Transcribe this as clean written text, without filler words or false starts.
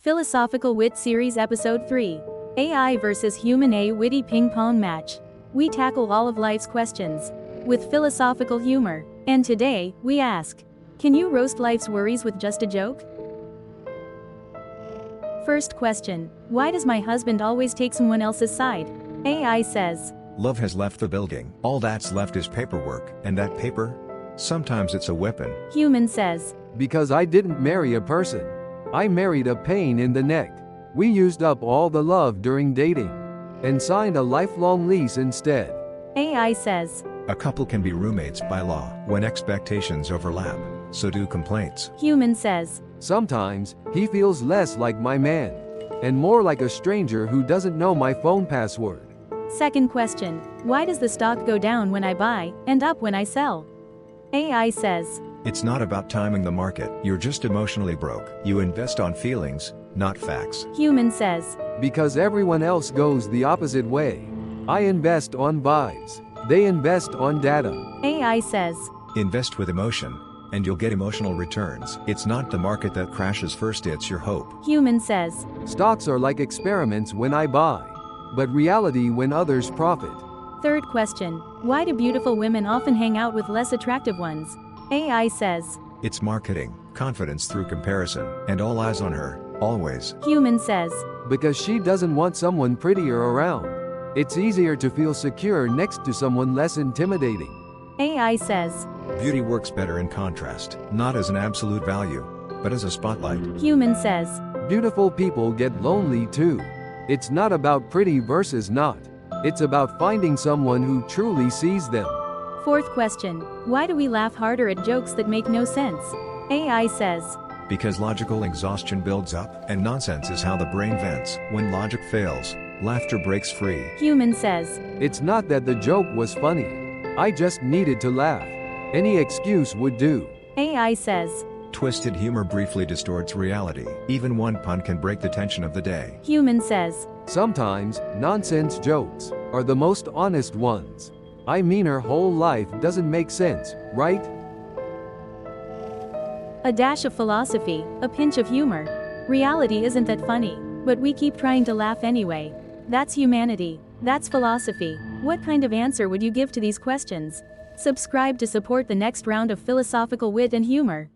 Philosophical Wit Series Episode 3. AI versus Human, a witty ping-pong match. We tackle all of life's questions with philosophical humor. And today, we ask, can you roast life's worries with just a joke? First question, why does my husband always take someone else's side? AI says, love has left the building. All that's left is paperwork, and that paper? Sometimes it's a weapon. Human says, because I didn't marry a person. I married a pain in the neck. We used up all the love during dating and signed a lifelong lease instead. AI says, A couple can be roommates by law when expectations overlap, so do complaints. Human says, sometimes he feels less like my man and more like a stranger who doesn't know my phone password. Second question, why does the stock go down when I buy and up when I sell? AI says, it's not about timing the market, you're just emotionally broke. You invest on feelings, not facts. Human says, because everyone else goes the opposite way. I invest on vibes. They invest on data. AI says, invest with emotion, and you'll get emotional returns. It's not the market that crashes first, it's your hope. Human says, stocks are like experiments when I buy, but reality when others profit. Third question, why do beautiful women often hang out with less attractive ones? AI says, it's marketing, confidence through comparison, and all eyes on her, always. Human says, because she doesn't want someone prettier around. It's easier to feel secure next to someone less intimidating. AI says, beauty works better in contrast, not as an absolute value, but as a spotlight. Human says, beautiful people get lonely too. It's not about pretty versus not. It's about finding someone who truly sees them. Fourth question, why do we laugh harder at jokes that make no sense? AI says, because logical exhaustion builds up, and nonsense is how the brain vents. When logic fails, laughter breaks free. Human says, it's not that the joke was funny. I just needed to laugh. Any excuse would do. AI says, twisted humor briefly distorts reality. Even one pun can break the tension of the day. Human says, sometimes, nonsense jokes are the most honest ones. I mean, her whole life doesn't make sense, right? A dash of philosophy, a pinch of humor. Reality isn't that funny, but we keep trying to laugh anyway. That's humanity. That's philosophy. What kind of answer would you give to these questions? Subscribe to support the next round of philosophical wit and humor.